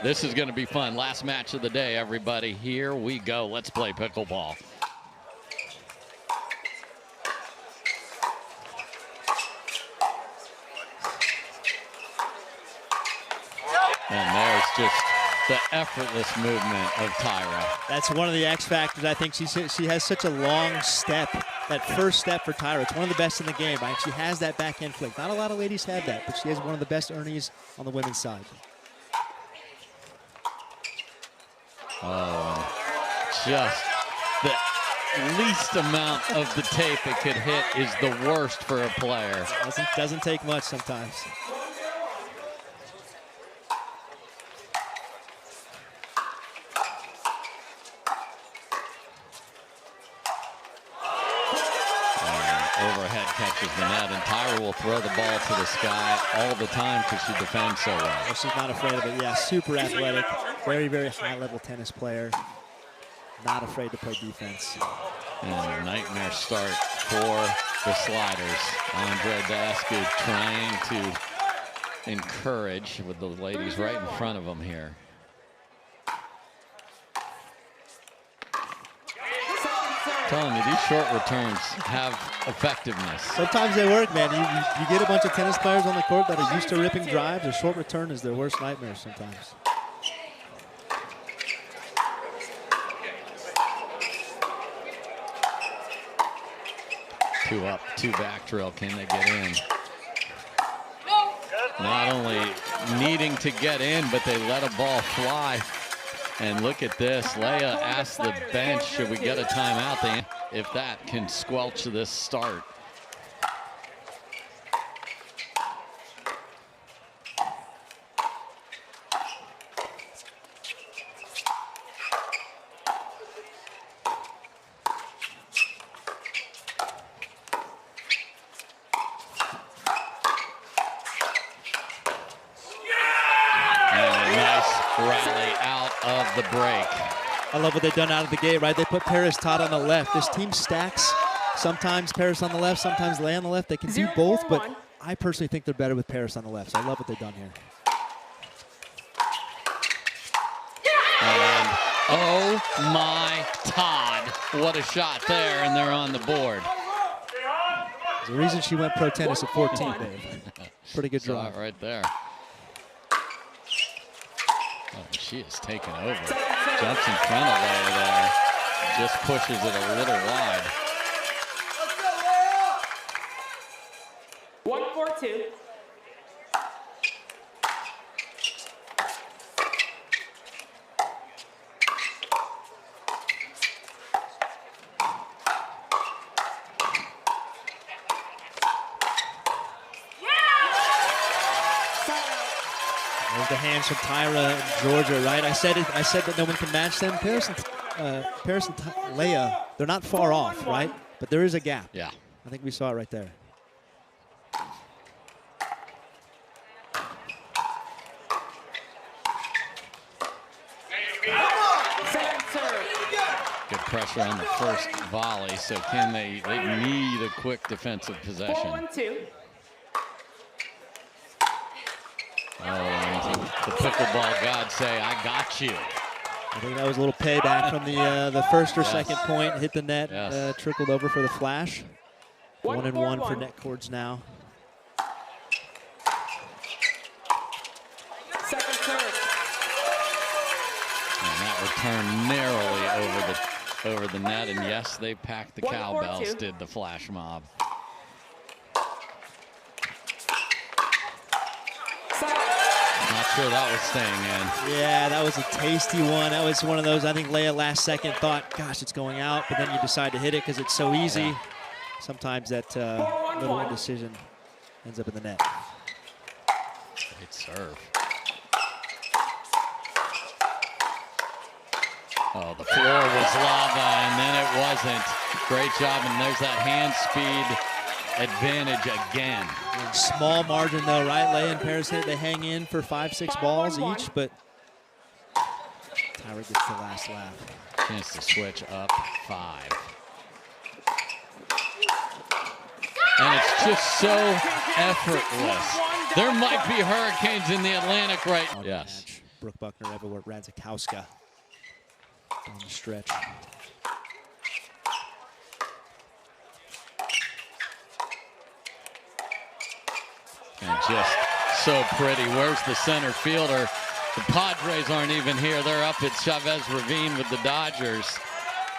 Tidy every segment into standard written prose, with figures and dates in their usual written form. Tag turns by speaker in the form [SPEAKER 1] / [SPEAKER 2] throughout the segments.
[SPEAKER 1] This is going to be fun. Last match of the day, everybody. Here we go. Let's play pickleball. And there's just the effortless movement of Tyra.
[SPEAKER 2] That's one of the X factors. I think she has such a long step. That first step for Tyra, it's one of the best in the game. Right? She has that backhand flick. Not a lot of ladies have that, but she has one of the best earnings on the women's side.
[SPEAKER 1] Oh, just the least amount of the tape it could hit is the worst for a player.
[SPEAKER 2] Doesn't take much sometimes.
[SPEAKER 1] Overhead catches the net, and Tyra will throw the ball to the sky all the time because she defends so well.
[SPEAKER 2] Well, she's not afraid of it. Yeah, super athletic, very, very high-level tennis player. Not afraid to play defense.
[SPEAKER 1] And a nightmare start for the sliders. Daescu trying to encourage with the ladies right in front of them here. Telling you, these short returns have effectiveness.
[SPEAKER 2] Sometimes they work, man. You get a bunch of tennis players on the court that are used to ripping drives. A short return is their worst nightmare sometimes.
[SPEAKER 1] Two up, two back drill. Can they get in? Not only needing to get in, but they let a ball fly. And look at this. Leah asked the bench, should we get a timeout? If that can squelch this start. Rally out of the break.
[SPEAKER 2] I love what they've done out of the gate, right? They put Paris Todd on the left. This team stacks. Sometimes Paris on the left, sometimes Leigh on the left. They can do both, but I personally think they're better with Paris on the left. So I love what they've done here.
[SPEAKER 1] And oh my Todd, what a shot there, and they're on the board.
[SPEAKER 2] There's a reason she went pro tennis at 14, Dave. Pretty good draw.
[SPEAKER 1] Right there. Oh, she is taking over. Jumps in front of Leia there. Just pushes it a little wide.
[SPEAKER 3] 1-4-2.
[SPEAKER 2] There's the hands from Tyra and Georgia, right? I said that no one can match them. Paris and Leah, they're not far off, right? But there is a gap.
[SPEAKER 1] Yeah.
[SPEAKER 2] I think we saw it right there.
[SPEAKER 1] Good pressure on the first volley. So can they need a quick defensive possession.
[SPEAKER 3] 4-1-2.
[SPEAKER 1] Oh, the pickleball gods say, I got you.
[SPEAKER 2] I think that was a little payback from the first or second point. Hit the net, trickled over for the flash. 1-1 for net cords now.
[SPEAKER 3] Second serve.
[SPEAKER 1] And that return narrowly over the net. And yes, they packed the cowbells, did the flash mob. Not sure that was staying in.
[SPEAKER 2] Yeah, that was a tasty one. That was one of those, I think Leah last second thought, gosh, it's going out, but then you decide to hit it because it's so easy. Yeah. Sometimes that little indecision ends up in the net.
[SPEAKER 1] Great serve. Oh, the floor was lava, and then it wasn't. Great job, and there's that hand speed advantage again.
[SPEAKER 2] Small margin though, right? Leigh and Paris, they hang in for 5-6 balls each, but Tyra gets the last laugh.
[SPEAKER 1] Chance to switch up 5. And it's just so effortless. There might be hurricanes in the Atlantic right now. Yes.
[SPEAKER 2] Brooke Buckner, Eva Radzikowska on the stretch.
[SPEAKER 1] And just so pretty. Where's the center fielder? The Padres aren't even here. They're up at Chavez Ravine with the Dodgers.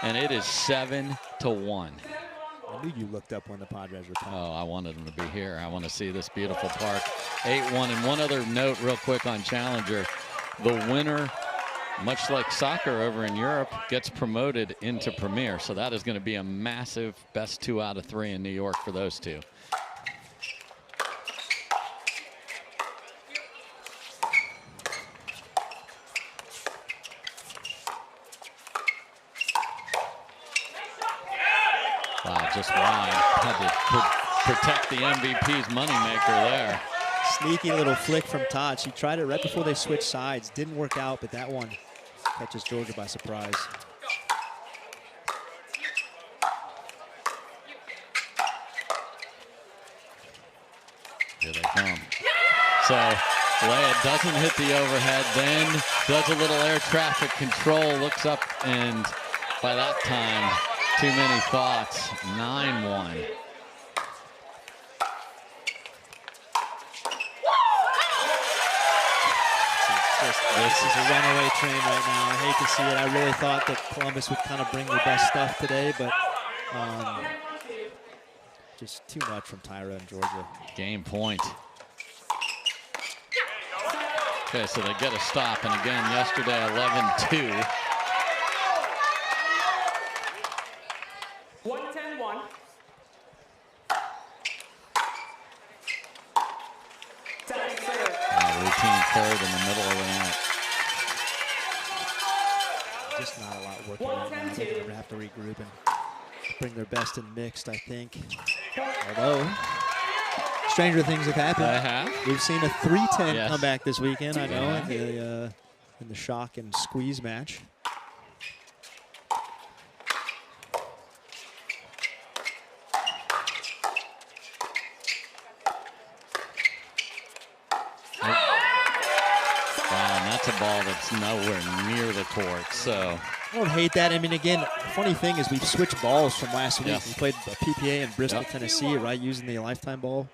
[SPEAKER 1] And it is 7-1.
[SPEAKER 2] I knew you looked up when the Padres were playing.
[SPEAKER 1] Oh, I wanted them to be here. I want to see this beautiful park. 8-1. And one other note real quick on Challenger. The winner, much like soccer over in Europe, gets promoted into Premier. So that is going to be a massive best 2 out of 3 in New York for those two. Wow, just wide. Had to protect the MVP's moneymaker there.
[SPEAKER 2] Sneaky little flick from Todd. She tried it right before they switched sides. Didn't work out, but that one catches Georgia by surprise.
[SPEAKER 1] Here they come. So Leia doesn't hit the overhead, then does a little air traffic control, looks up, and by that time, too many thoughts. 9-1.
[SPEAKER 2] This is a runaway train right now. I hate to see it. I really thought that Columbus would kind of bring their best stuff today, but just too much from Tyra and Georgia.
[SPEAKER 1] Game point. Okay, so they get a stop, and again, yesterday, 11-2.
[SPEAKER 3] 1-10-1.
[SPEAKER 1] Routine third in the middle of the night.
[SPEAKER 2] Just not a lot working right now. They're going to have to regroup and bring their best in mixed, I think. Although, stranger things have happened.
[SPEAKER 1] They have.
[SPEAKER 2] We've seen a 3-10
[SPEAKER 1] Yes.
[SPEAKER 2] comeback this weekend, I know, in the shock and squeeze match.
[SPEAKER 1] That's a ball that's nowhere near the court. So
[SPEAKER 2] I don't hate that. I mean, again, the funny thing is we've switched balls from last week.
[SPEAKER 1] Yes.
[SPEAKER 2] We played a PPA in Bristol,
[SPEAKER 1] Yep.
[SPEAKER 2] Tennessee, right, using the lifetime ball.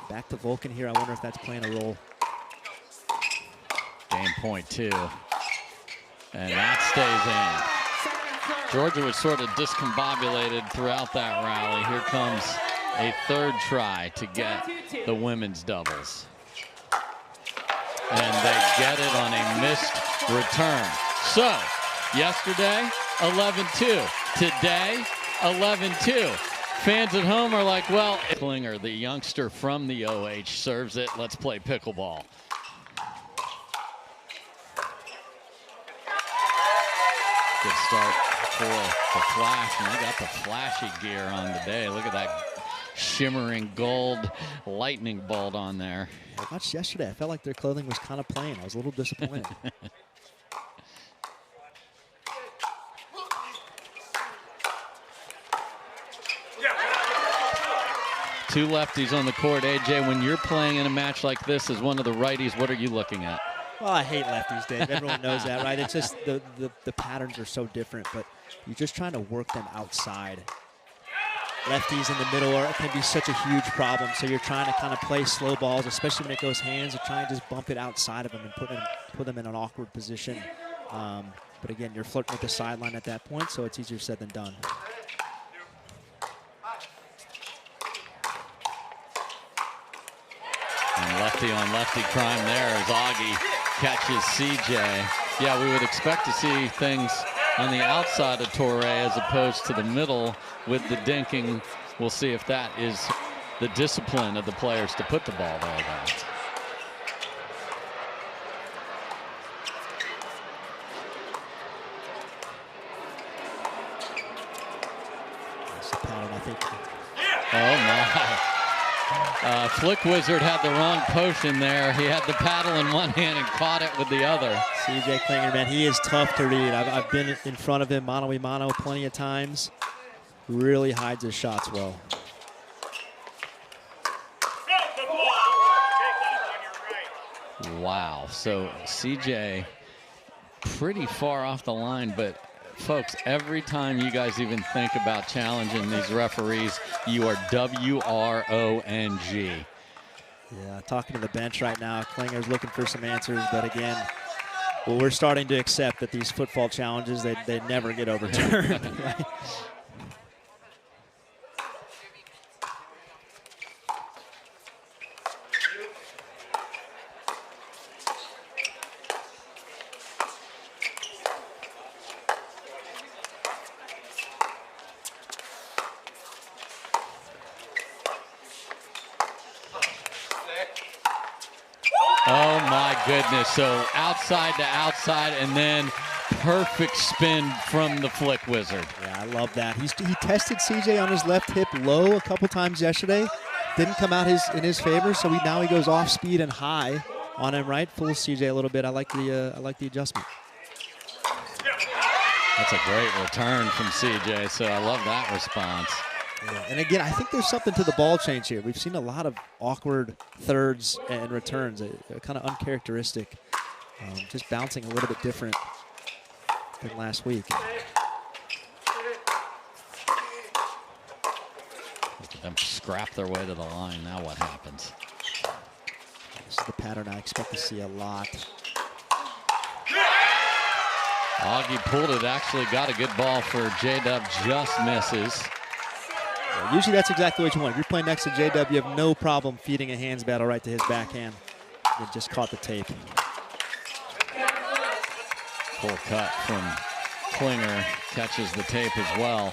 [SPEAKER 2] Back to Vulcan here. I wonder if that's playing a role.
[SPEAKER 1] game point 2. And that stays in. Georgia was sort of discombobulated throughout that rally. Here comes a third try to get the women's doubles. And they get it on a missed return. So, yesterday, 11-2. Today, 11-2. Fans at home are like, well, Klinger, the youngster from the OH, serves it. Let's play pickleball. Good start for the Flash, and they got the flashy gear on today. Look at that shimmering gold lightning bolt on there.
[SPEAKER 2] I watched yesterday. I felt like their clothing was kind of plain. I was a little disappointed.
[SPEAKER 1] Two lefties on the court. AJ, when you're playing in a match like this as one of the righties, what are you looking at?
[SPEAKER 2] Well, I hate lefties, Dave. Everyone knows that, right? It's just the patterns are so different, but you're just trying to work them outside. Lefties in the middle can be such a huge problem, so you're trying to kind of play slow balls, especially when it goes hands, or try and just bump it outside of them and put them in an awkward position. But again, you're flirting with the sideline at that point, so it's easier said than done.
[SPEAKER 1] And lefty on lefty crime there as Augie catches CJ. Yeah, we would expect to see things on the outside of Torre as opposed to the middle with the dinking. We'll see if that is the discipline of the players to put the ball there then.
[SPEAKER 2] That's the pattern, I think.
[SPEAKER 1] Oh my. Flick Wizard had the wrong potion there. He had the paddle in one hand and caught it with the other.
[SPEAKER 2] CJ Klinger, man, he is tough to read. I've been in front of him mano-a-mano plenty of times. Really hides his shots well.
[SPEAKER 1] Wow. So CJ pretty far off the line, but folks, every time you guys even think about challenging these referees, you are W-R-O-N-G.
[SPEAKER 2] Yeah, talking to the bench right now, Klinger's looking for some answers, but again, well, we're starting to accept that these football challenges, they never get overturned. Right?
[SPEAKER 1] Oh my goodness, so outside to outside and then perfect spin from the flick wizard.
[SPEAKER 2] Yeah, I love that. He tested CJ on his left hip low a couple times yesterday. Didn't come out in his favor, so now he goes off speed and high on him, right? Fools CJ a little bit. I like the adjustment.
[SPEAKER 1] That's a great return from CJ, so I love that response.
[SPEAKER 2] Yeah, and again, I think there's something to the ball change here. We've seen a lot of awkward thirds and returns, kind of uncharacteristic, just bouncing a little bit different than last week.
[SPEAKER 1] Look at them scrap their way to the line. Now what happens?
[SPEAKER 2] This is the pattern I expect to see a lot.
[SPEAKER 1] Augie pulled it, actually got a good ball for J-Dub, just misses.
[SPEAKER 2] Yeah, usually that's exactly what you want. If you're playing next to J-Dub, you have no problem feeding a hands battle right to his backhand. It just caught the tape.
[SPEAKER 1] Full cut from Klinger, catches the tape as well.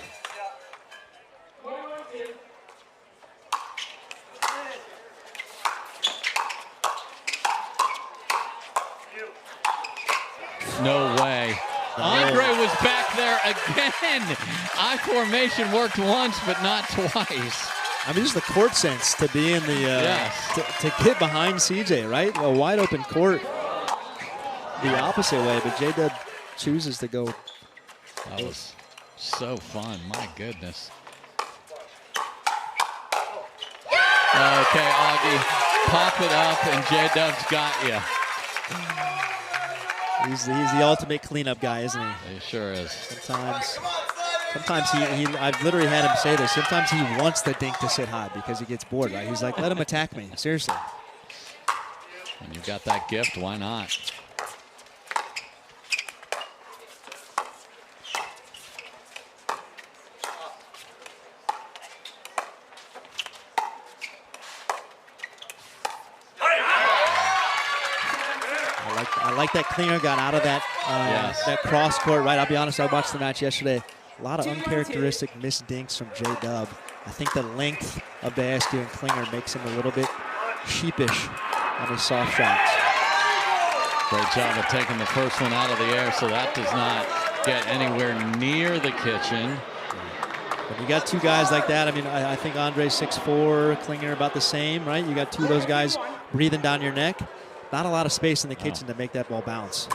[SPEAKER 1] No way. Andre was back there again. I formation worked once, but not twice.
[SPEAKER 2] I mean, just the court sense to be in the
[SPEAKER 1] yes.
[SPEAKER 2] to get behind CJ, right? A wide open court the opposite way, but J-Dub chooses to go.
[SPEAKER 1] That was so fun, my goodness. Okay, Augie, pop it up, and J-Dub's got you.
[SPEAKER 2] He's the ultimate cleanup guy, isn't he?
[SPEAKER 1] He sure is.
[SPEAKER 2] Sometimes I've literally had him say this. Sometimes he wants the dink to sit high because he gets bored, right? He's like, let him attack me, seriously.
[SPEAKER 1] When you've got that gift, why not?
[SPEAKER 2] I like that Klinger got out of that
[SPEAKER 1] yes.
[SPEAKER 2] that cross court, right? I'll be honest, I watched the match yesterday. A lot of uncharacteristic missed dinks from J-Dub. I think the length of Daescu and Klinger makes him a little bit sheepish on his soft shots.
[SPEAKER 1] Great job of taking the first one out of the air, so that does not get anywhere near the kitchen.
[SPEAKER 2] When you got two guys like that, I mean, I think Andre's 6'4", Klinger about the same, right? You got two of those guys breathing down your neck. Not a lot of space in the kitchen to make that ball bounce.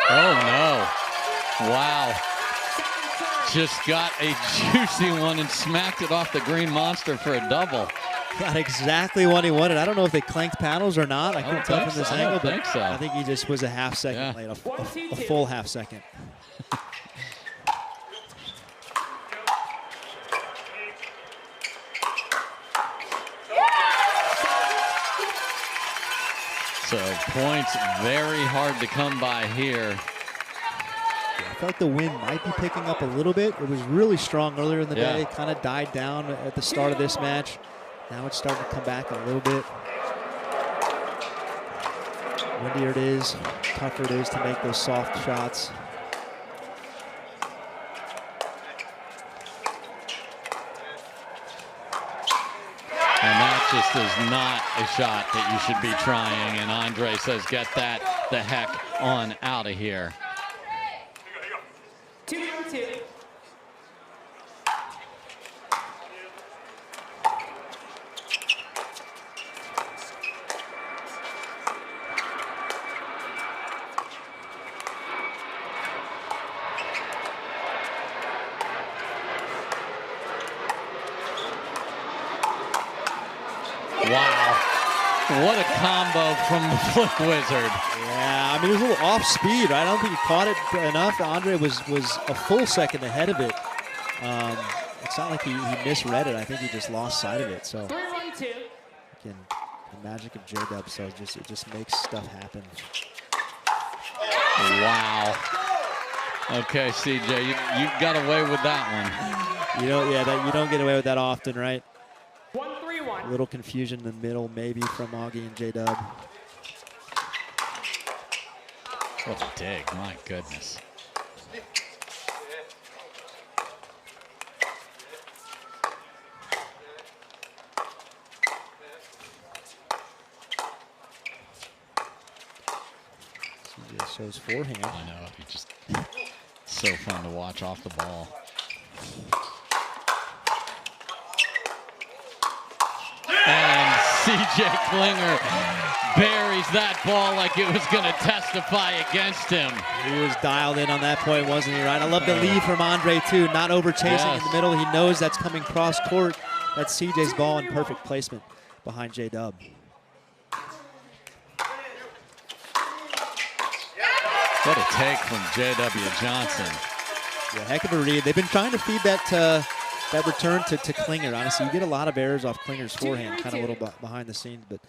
[SPEAKER 1] Oh, no. Wow. Just got a juicy one and smacked it off the green monster for a double.
[SPEAKER 2] Got exactly what he wanted. I don't know if they clanked paddles or not. I couldn't tell from this angle, but
[SPEAKER 1] so.
[SPEAKER 2] I think he just was a half second late, a full half second.
[SPEAKER 1] So points very hard to come by here.
[SPEAKER 2] I felt like the wind might be picking up a little bit. It was really strong earlier in the day. It kind of died down at the start of this match. Now it's starting to come back a little bit. Windier it is, tougher it is to make those soft shots.
[SPEAKER 1] And that just is not a shot that you should be trying. And Andre says, get that the heck on out of here.
[SPEAKER 2] 2-2.
[SPEAKER 1] Wow. What a combo from the Flip Wizard.
[SPEAKER 2] Yeah, I mean, he was a little off speed, right? I don't think he caught it enough. Andre was a full second ahead of it. It's not like he misread it. I think he just lost sight of it. So, again, the magic of J-Dub, so it just makes stuff happen.
[SPEAKER 1] Wow. Okay, CJ, you got away with that one.
[SPEAKER 2] You don't get away with that often, right? A little confusion in the middle, maybe from Augie and J-Dub.
[SPEAKER 1] What a dig, my goodness.
[SPEAKER 2] CJ shows forehand.
[SPEAKER 1] I know, he just so fun to watch off the ball. And CJ Klinger buries that ball like it was going to testify against him.
[SPEAKER 2] He was dialed in on that point, wasn't he, right? I love the lead from Andre, too. Not over-chasing in the middle. He knows that's coming cross-court. That's CJ's ball in perfect placement behind J-Dub.
[SPEAKER 1] What a take from J.W. Jansen.
[SPEAKER 2] Yeah, heck of a read. They've been trying to feed that return to Klinger. Honestly, you get a lot of errors off Klinger's forehand, kind of a little behind the scenes, but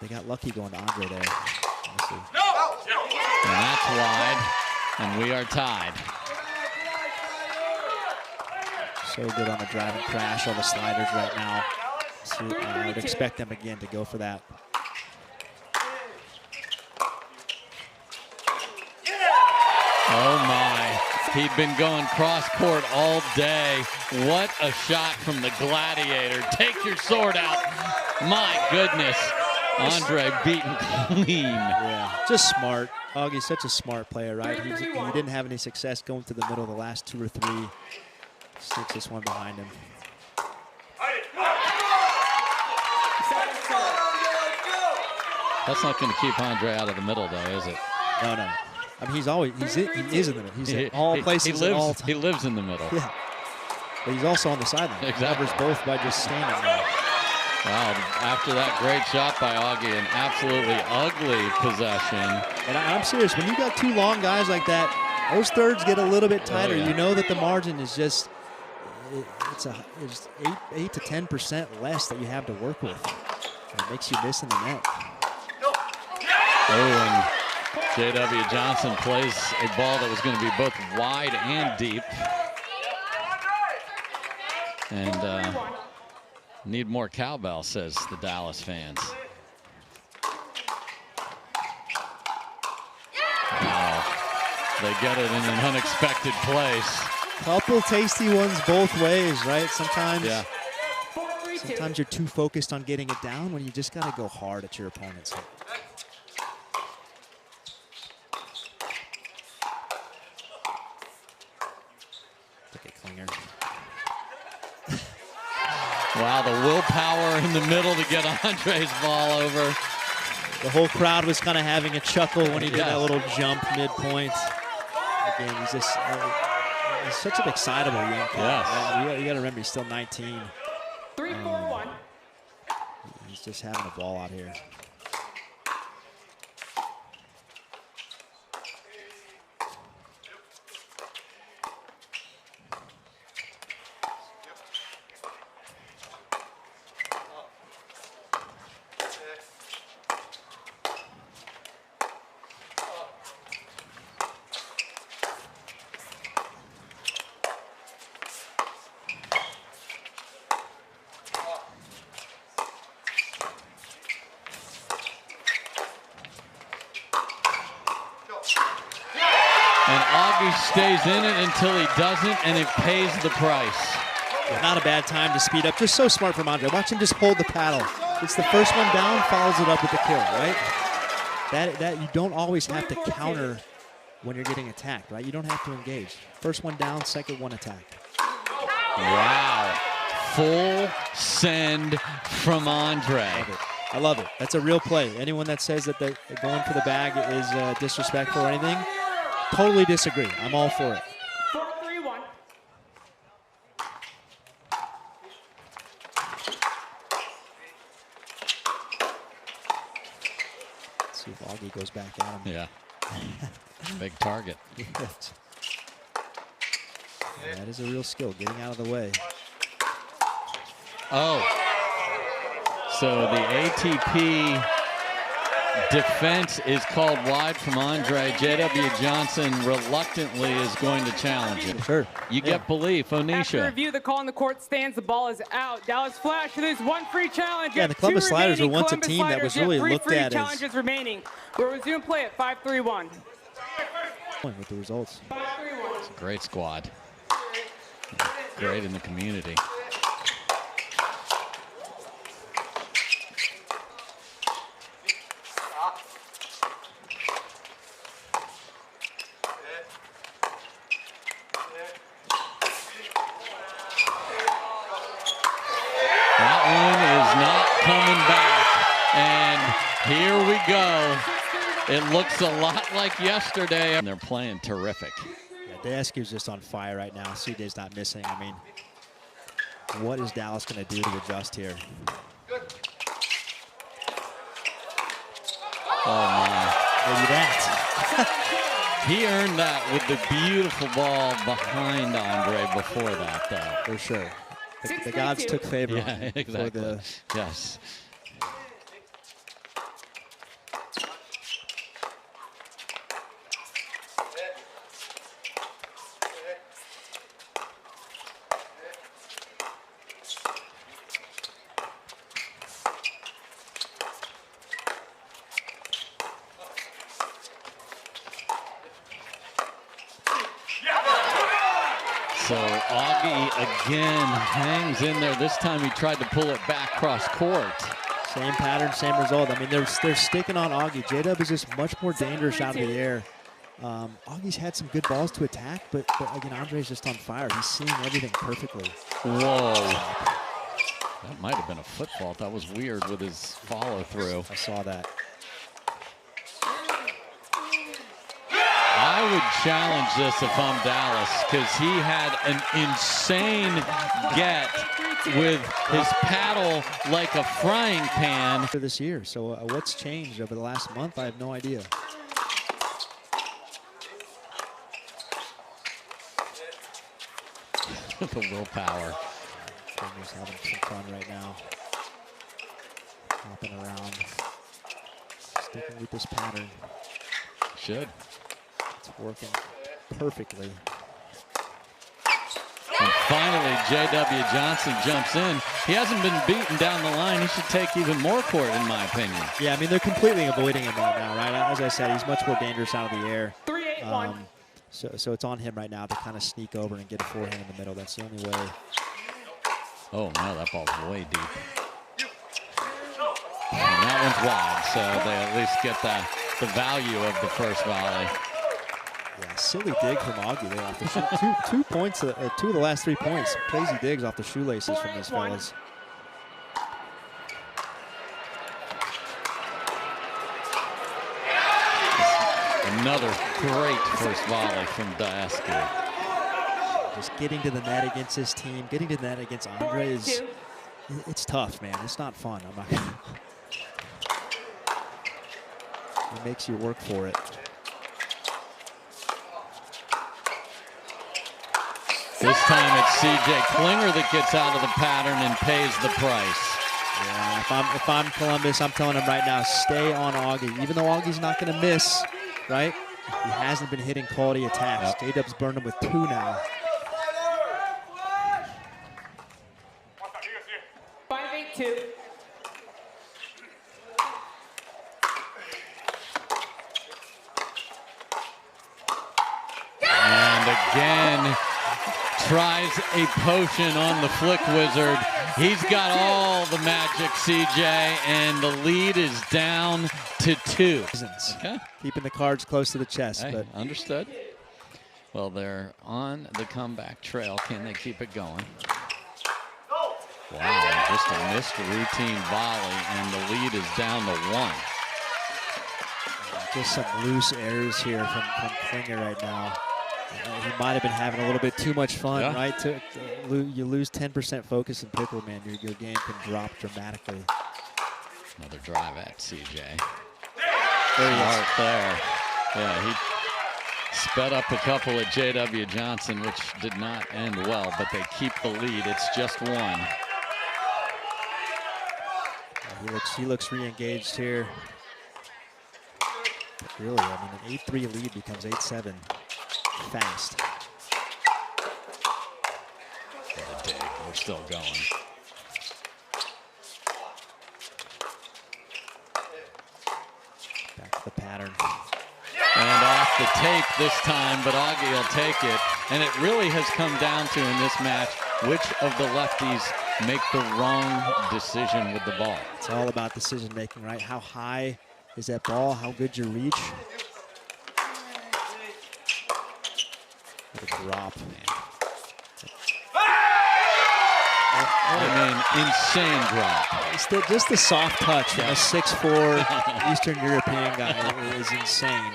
[SPEAKER 2] they got lucky going to Andre there. Honestly.
[SPEAKER 1] And that's wide, and we are tied.
[SPEAKER 2] So good on the drive and crash, all the sliders right now. So, I would expect them again to go for that.
[SPEAKER 1] Oh my, he'd been going cross court all day. What a shot from the Gladiator. Take your sword out. My goodness, Andre beaten clean.
[SPEAKER 2] Yeah, just smart. Augie's such a smart player, right? He didn't have any success going to the middle of the last 2 or 3. Sticks this one behind him.
[SPEAKER 1] That's not going to keep Andre out of the middle, though, is it?
[SPEAKER 2] No, no. I mean, he is in the middle. He's in all places at all times.
[SPEAKER 1] He lives in the middle.
[SPEAKER 2] Yeah. But he's also on the sideline.
[SPEAKER 1] Exactly.
[SPEAKER 2] He covers both by just standing there.
[SPEAKER 1] Wow, after that great shot by Augie, an absolutely ugly possession.
[SPEAKER 2] And I'm serious, when you got 2 long guys like that, those thirds get a little bit tighter.
[SPEAKER 1] Oh, yeah.
[SPEAKER 2] You know that the margin is just, it's 8 to 10% less that you have to work with. And it makes you miss in the net.
[SPEAKER 1] Oh, and J.W. Jansen plays a ball that was going to be both wide and deep. And need more cowbell, says the Dallas fans. Wow. They get it in an unexpected place.
[SPEAKER 2] Couple tasty ones both ways, right? Sometimes you're too focused on getting it down when you just got to go hard at your opponents. Look at Klinger.
[SPEAKER 1] Wow, the willpower in the middle to get Andre's ball over.
[SPEAKER 2] The whole crowd was kind of having a chuckle when he did that little jump midpoint. Again, he's such an excitable young kid.
[SPEAKER 1] Yes.
[SPEAKER 2] You got to remember, he's still 19.
[SPEAKER 3] 3-4-1.
[SPEAKER 2] He's just having a ball out here.
[SPEAKER 1] And Augie stays in it until he doesn't, and it pays the price.
[SPEAKER 2] Yeah, not a bad time to speed up. Just so smart from Andre. Watch him just hold the paddle. It's the first one down, follows it up with the kill, right? That you don't always have to counter when you're getting attacked, right? You don't have to engage. First one down, second one attack.
[SPEAKER 1] Wow. Full send from Andre.
[SPEAKER 2] I love it. That's a real play. Anyone that says that going for the bag is disrespectful or anything, totally disagree. I'm all for it.
[SPEAKER 3] 4-3-1.
[SPEAKER 2] See if Augie goes back at him.
[SPEAKER 1] Yeah. Big target.
[SPEAKER 2] Yeah, that is a real skill, getting out of the way.
[SPEAKER 1] Oh. So the ATP defense is called wide from Andre. J.W. Johnson reluctantly is going to challenge it.
[SPEAKER 2] Sure.
[SPEAKER 1] You get belief,
[SPEAKER 3] After
[SPEAKER 1] Onisha.
[SPEAKER 3] review, the call on the court stands. The ball is out. Dallas Flash, there's one free challenge.
[SPEAKER 2] Yeah, the Columbus Sliders were once a team that was really looked at as...
[SPEAKER 3] Three challenges remaining. We'll resume play at 5-3-1.
[SPEAKER 2] With the results.
[SPEAKER 3] 5-3-1.
[SPEAKER 1] It's a great squad. Great in the community. That one is not coming back. And here we go. It looks a lot like yesterday. And they're playing terrific.
[SPEAKER 2] Yeah, Daescu's just on fire right now. CJ's not missing. I mean, what is Dallas going to do to adjust here?
[SPEAKER 1] Oh, my.
[SPEAKER 2] Maybe that.
[SPEAKER 1] He earned that with the beautiful ball behind Andre before that, though.
[SPEAKER 2] For sure. The gods took favor.
[SPEAKER 1] Yeah, exactly.
[SPEAKER 2] For the
[SPEAKER 1] yes. So Augie again hangs in there. This time he tried to pull it back cross court.
[SPEAKER 2] same pattern, same result. I mean, they're sticking on Augie. J-Dub is just much more dangerous out of the air. Augie's had some good balls to attack, but again, Andre's just on fire. He's seeing everything perfectly.
[SPEAKER 1] Whoa. That might have been a foot fault. That was weird with his follow through.
[SPEAKER 2] I saw that.
[SPEAKER 1] I would challenge this if I'm Dallas, because he had an insane get with his paddle like a frying pan.
[SPEAKER 2] For this year, so what's changed over the last month? I have no idea.
[SPEAKER 1] The willpower.
[SPEAKER 2] Klinger's having some fun right now. Hopping around. Sticking with this pattern.
[SPEAKER 1] Should.
[SPEAKER 2] It's working perfectly.
[SPEAKER 1] And finally, J.W. Johnson jumps in. He hasn't been beaten down the line. He should take even more court, in my opinion.
[SPEAKER 2] Yeah, I mean, they're completely avoiding him right now, right? As I said, he's much more dangerous out of the air.
[SPEAKER 3] 3-8-1.
[SPEAKER 2] So it's on him right now to kind of sneak over and get a forehand in the middle. That's the only way.
[SPEAKER 1] Oh, no, that ball's way deep. And that one's wide, so they at least get the value of the first volley.
[SPEAKER 2] Yeah, silly dig from Augie there off the two points, two of the last 3 points. Crazy digs off the shoelaces from these fellas.
[SPEAKER 1] Another great first volley from Daescu.
[SPEAKER 2] Just getting to the net against his team, getting to the net against Andre is, it's tough, man. It's not fun. I'm not gonna, it makes you work for it.
[SPEAKER 1] This time it's CJ Klinger that gets out of the pattern and pays the price.
[SPEAKER 2] Yeah, if I'm Columbus, I'm telling him right now, stay on Augie. Even though Augie's not going to miss, right? He hasn't been hitting quality attacks.
[SPEAKER 1] Yep.
[SPEAKER 2] J-Dub's burned him with 2 now.
[SPEAKER 3] 5-8-2.
[SPEAKER 1] And again, tries a potion on the Flick Wizard. He's got all the magic, CJ, and the lead is down to 2. Okay.
[SPEAKER 2] Keeping the cards close to the chest.
[SPEAKER 1] Hey,
[SPEAKER 2] but
[SPEAKER 1] understood. Well, they're on the comeback trail. Can they keep it going? Wow, just a missed routine volley, and the lead is down to 1.
[SPEAKER 2] Just some loose errors here from Klinger right now. He might have been having a little bit too much fun,
[SPEAKER 1] yeah.
[SPEAKER 2] right? You lose 10% focus in pickle, man. Your game can drop dramatically.
[SPEAKER 1] Another drive at CJ. Smart there. Yeah, he sped up a couple at J.W. Johnson, which did not end well, but they keep the lead. It's just one.
[SPEAKER 2] He looks re-engaged here. But really, I mean, an 8-3 lead becomes 8-7 fast.
[SPEAKER 1] What a dig. We're still going.
[SPEAKER 2] Back to the pattern.
[SPEAKER 1] And off the tape this time, but Augie will take it. And it really has come down to, in this match, which of the lefties make the wrong decision with the ball.
[SPEAKER 2] It's all about decision making, right? How high is that ball? How good your reach? What a drop.
[SPEAKER 1] I mean, insane drop.
[SPEAKER 2] It's just the soft touch from a 6'4" Eastern European guy is insane.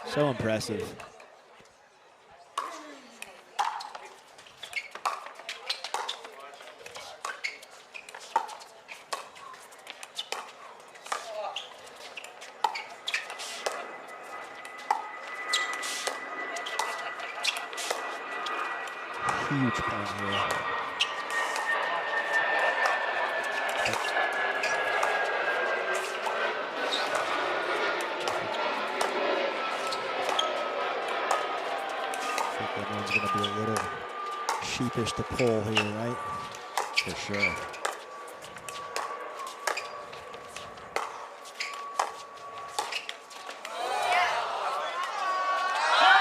[SPEAKER 2] So impressive. Huge point here. I think everyone's going to be a little sheepish to pull here, right?
[SPEAKER 1] For sure.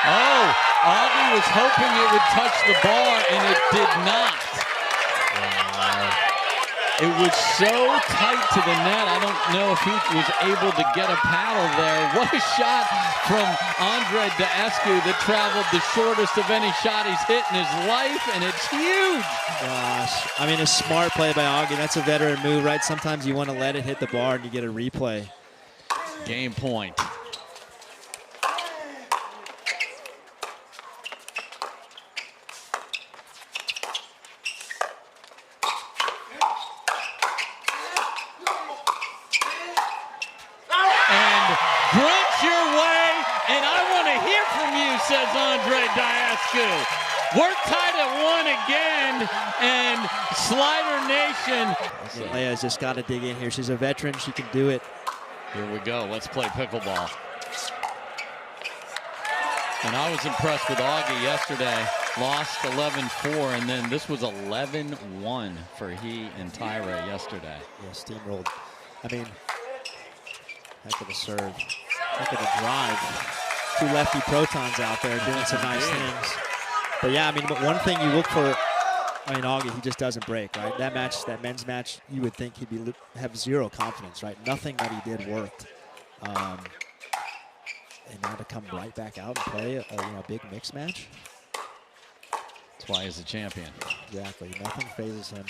[SPEAKER 1] Oh, Augie was hoping it would touch the bar, and it did not. It was so tight to the net, I don't know if he was able to get a paddle there. What a shot from Andre Daescu that traveled the shortest of any shot he's hit in his life, and it's huge.
[SPEAKER 2] Gosh, I mean, a smart play by Augie. That's a veteran move, right? Sometimes you want to let it hit the bar and you get a replay.
[SPEAKER 1] Game point. Says Andre Daescu. We're tied at 1 again, and Slider Nation.
[SPEAKER 2] Leia's just got to dig in here. She's a veteran. She can do it.
[SPEAKER 1] Here we go. Let's play pickleball. And I was impressed with Augie yesterday. Lost 11-4, and then this was 11-1 for he and Tyra yesterday.
[SPEAKER 2] Yeah, steamrolled. I mean, heck of a serve. Heck of a drive. Two lefty protons out there doing some nice things. But yeah, I mean, one thing you look for, I mean, Augie, he just doesn't break, right? That match, that men's match, you would think he'd have zero confidence, right? Nothing that he did worked. And now to come right back out and play a big mixed match.
[SPEAKER 1] That's why he's a champion.
[SPEAKER 2] Exactly, nothing phases him.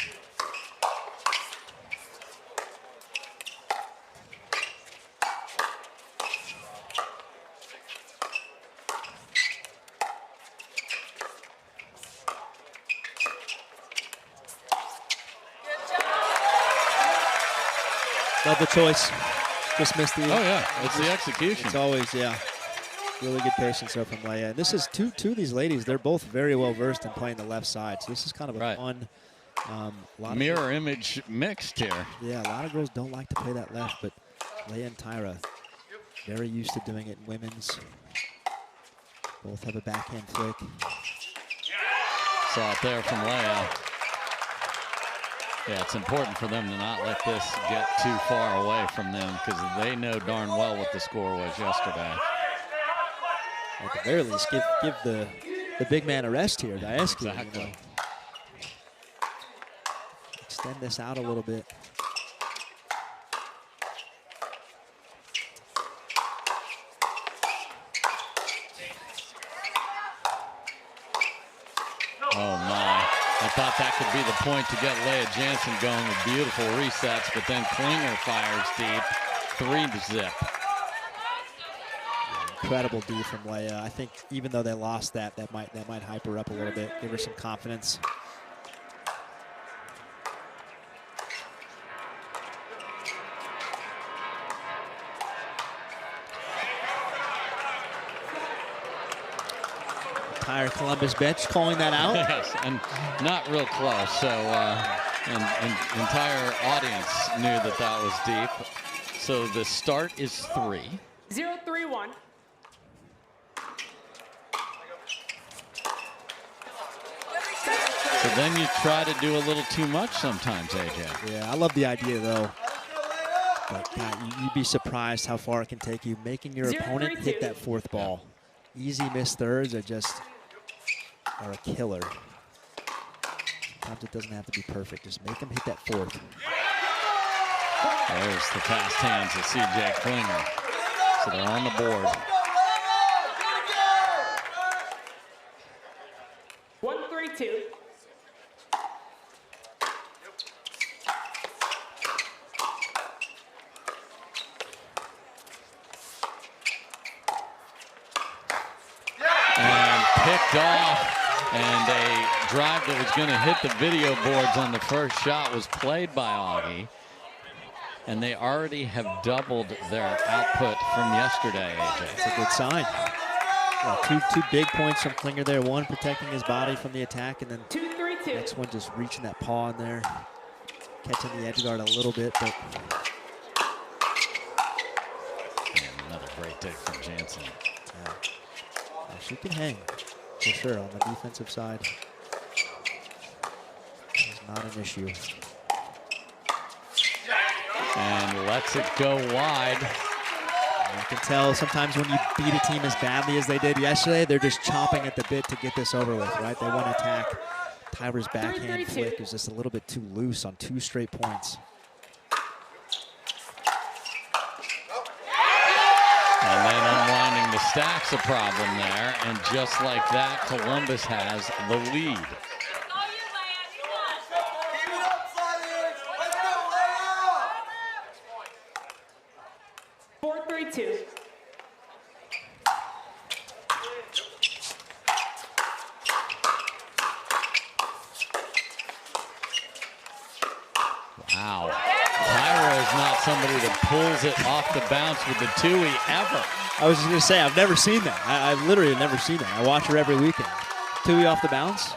[SPEAKER 2] Love the choice. Just missed the.
[SPEAKER 1] Oh yeah, it's the execution.
[SPEAKER 2] It's always, yeah. Really good patience there from Leia. And this is two of these ladies. They're both very well versed in playing the left side. So this is kind of a fun. Lot
[SPEAKER 1] mirror image mixed here.
[SPEAKER 2] Yeah, a lot of girls don't like to play that left, but Leia and Tyra very used to doing it in women's. Both have a backhand flick.
[SPEAKER 1] Saw it there from Leia. Yeah, it's important for them to not let this get too far away from them because they know darn well what the score was yesterday.
[SPEAKER 2] At the very least, give the big man a rest here, Daescu.
[SPEAKER 1] Exactly.
[SPEAKER 2] You know. Extend this out a little bit.
[SPEAKER 1] Oh my. I thought that could be the point to get Leia Jansen going with beautiful resets, but then Klinger fires deep, 3-0.
[SPEAKER 2] Incredible D from Leia. I think even though they lost that might hype her up a little bit, give her some confidence. entire Columbus bench calling that out.
[SPEAKER 1] Yes, and not real close. So, and entire audience knew that that was deep. So the start is 3.
[SPEAKER 3] 0-3-1.
[SPEAKER 1] So then you try to do a little too much sometimes, AJ.
[SPEAKER 2] Yeah, I love the idea though. But God, you'd be surprised how far it can take you, making your opponent hit that 4th ball. Easy missed thirds are are a killer. Sometimes it doesn't have to be perfect. Just make them hit that 4th.
[SPEAKER 1] There's the fast hands of CJ Klinger. So they're on the board.
[SPEAKER 3] 1-3-2.
[SPEAKER 1] Picked off, and a drive that was going to hit the video boards on the first shot was played by Augie. And they already have doubled their output from yesterday, AJ.
[SPEAKER 2] It's a good sign. Well, two big points from Klinger there. One protecting his body from the attack, and then
[SPEAKER 3] 2-3-2.
[SPEAKER 2] next one just reaching that paw in there, catching the edge guard a little bit. But
[SPEAKER 1] and another great dig from Jansen.
[SPEAKER 2] Yeah. Well, she can hang, for sure, on the defensive side. It's not an issue.
[SPEAKER 1] And lets it go wide.
[SPEAKER 2] You can tell sometimes when you beat a team as badly as they did yesterday, they're just chomping at the bit to get this over with, right? They want to attack. Tyra's backhand flick is just a little bit too loose on 2 straight points.
[SPEAKER 1] And then unwinding the stack's a problem there. And just like that, Columbus has the lead.
[SPEAKER 3] 4-3-2.
[SPEAKER 1] Wow. Tyra is not somebody that pulls it off the bounce with the Tui ever.
[SPEAKER 2] I was just going to say, I've never seen that. I literally have never seen that. I watch her every weekend. Tui off the bounce.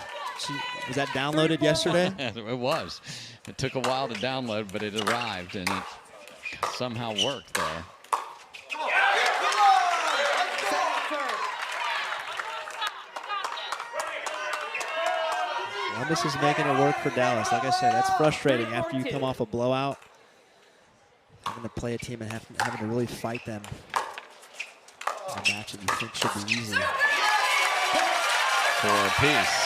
[SPEAKER 2] Was that downloaded yesterday?
[SPEAKER 1] It was. It took a while to download, but it arrived, and it somehow worked there.
[SPEAKER 2] Columbus is making it work for Dallas. Like I said, that's frustrating after you come off a blowout. Having to play a team and having to really fight them in a match that you think should be easy.
[SPEAKER 1] 4 apiece.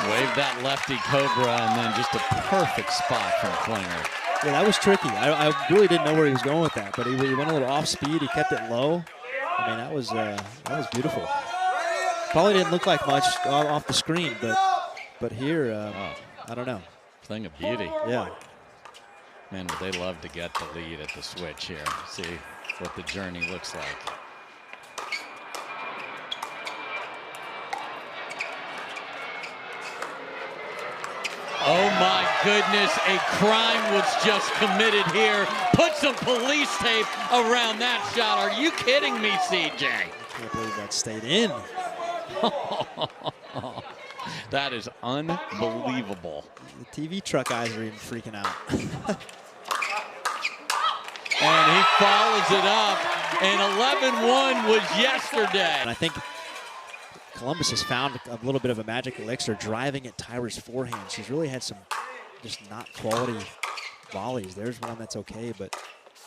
[SPEAKER 1] Waved that lefty cobra, and then just a perfect spot from Klinger.
[SPEAKER 2] Yeah, that was tricky. I really didn't know where he was going with that, but he went a little off speed. He kept it low. I mean, that was beautiful. Probably didn't look like much off the screen, but here, I don't know.
[SPEAKER 1] Thing of beauty.
[SPEAKER 2] Yeah.
[SPEAKER 1] Man, would they love to get the lead at the switch here. See what the journey looks like. Oh my goodness, a crime was just committed here. Put some police tape around that shot. Are you kidding me, CJ?
[SPEAKER 2] I can't believe that stayed in.
[SPEAKER 1] That is unbelievable.
[SPEAKER 2] The TV truck guys are even freaking out.
[SPEAKER 1] And he follows it up, and 11-1 was yesterday.
[SPEAKER 2] And I think Columbus has found a little bit of a magic elixir driving at Tyra's forehand. She's really had some just not quality volleys. There's one that's okay, but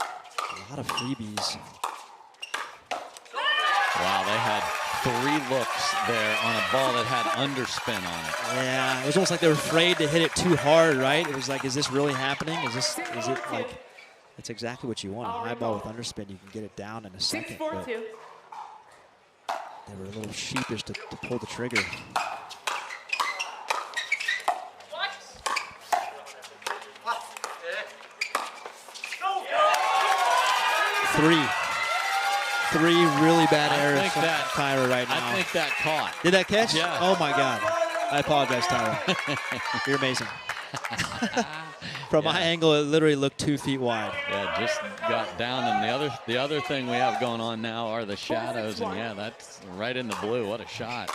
[SPEAKER 2] a lot of freebies.
[SPEAKER 1] Wow, they had 3 looks there on a ball that had underspin on it.
[SPEAKER 2] Yeah, it was almost like they were afraid to hit it too hard, right? It was like, is this really happening? Is it like, it's exactly what you want. A high ball with underspin, you can get it down in a second. But they were a little sheepish to pull the trigger. Three really bad errors from Tyra right now.
[SPEAKER 1] I think that caught.
[SPEAKER 2] Did that catch?
[SPEAKER 1] Yeah.
[SPEAKER 2] Oh my God. I apologize, Tyra. You're amazing. From my angle, it literally looked 2 feet wide.
[SPEAKER 1] Yeah, just got down. And the other thing we have going on now are the shadows. And yeah, that's right in the blue. What a shot.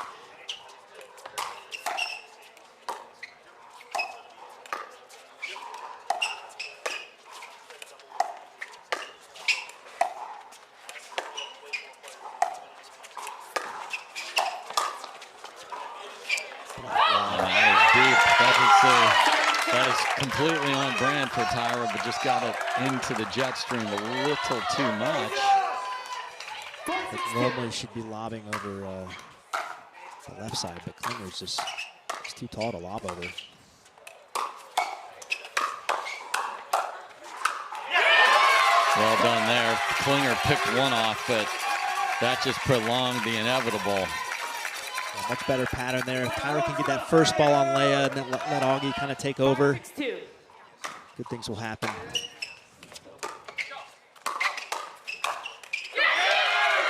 [SPEAKER 1] That is completely on brand for Tyra, but just got it into the jet stream a little too much.
[SPEAKER 2] But normally she'd be lobbing over the left side, but Klinger's just too tall to lob over.
[SPEAKER 1] Well done there. Klinger picked one off, but that just prolonged the inevitable.
[SPEAKER 2] A much better pattern there. If Tyra can get that first ball on Leia and then let Augie kind of take over, good things will happen.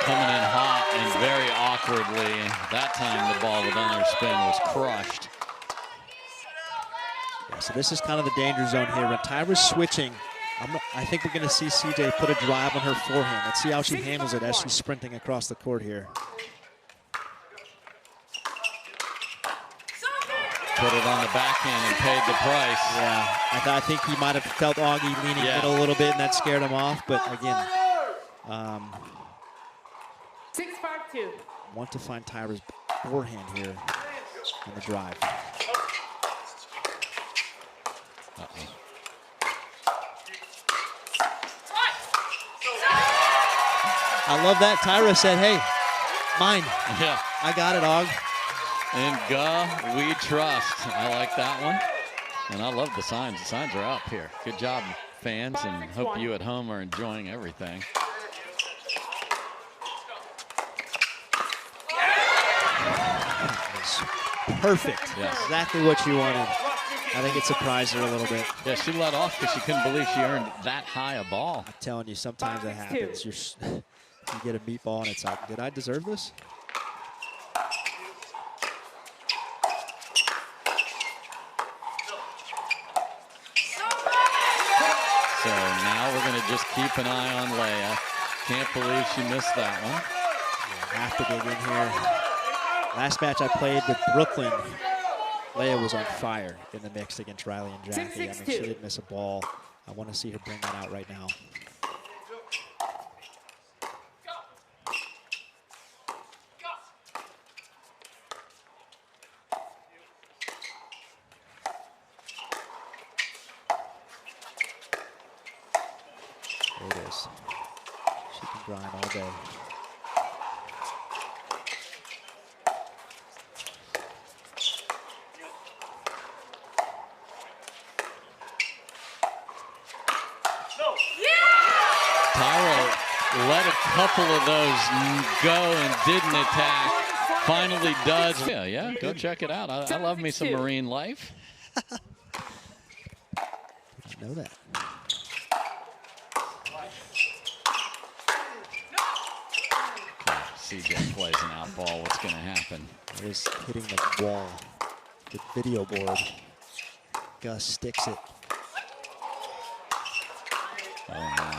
[SPEAKER 1] Coming in hot and very awkwardly. That time the ball with underspin was crushed.
[SPEAKER 2] Yeah, so this is kind of the danger zone here. When Tyra's switching, I think we're going to see CJ put a drive on her forehand. Let's see how she handles it as she's sprinting across the court here.
[SPEAKER 1] Put it on the backhand and paid the price.
[SPEAKER 2] Yeah, I think he might have felt Augie leaning in a little bit, and that scared him off. But again,
[SPEAKER 3] 6-5-2.
[SPEAKER 2] Want to find Tyra's forehand here on the drive. I love that. Tyra said, "Hey, mine."
[SPEAKER 1] Yeah,
[SPEAKER 2] I got it, Aug.
[SPEAKER 1] In Ga, we trust. I like that one. And I love the signs. The signs are up here. Good job, fans, and hope you at home are enjoying everything.
[SPEAKER 2] Perfect.
[SPEAKER 1] Yes.
[SPEAKER 2] Exactly what you wanted. I think it surprised her a little bit.
[SPEAKER 1] Yeah, she let off because she couldn't believe she earned that high a ball.
[SPEAKER 2] I'm telling you, sometimes that happens. You get a meatball and it's like, did I deserve this?
[SPEAKER 1] So now we're going to just keep an eye on Leia. Can't believe she missed that one.
[SPEAKER 2] Yeah, have to dig in here. Last match I played with Brooklyn, Leia was on fire in the mix against Riley and Jackie. I mean, she didn't miss a ball. I want to see her bring that out right now. There it is. She can grind all day.
[SPEAKER 1] Let a couple of those go and didn't attack. Finally does. Yeah, go check it out. I love me some marine life.
[SPEAKER 2] Didn't know that.
[SPEAKER 1] Okay, CJ plays an out ball. What's going to happen?
[SPEAKER 2] It is hitting the wall, the video board. Gus sticks it.
[SPEAKER 1] Oh, my.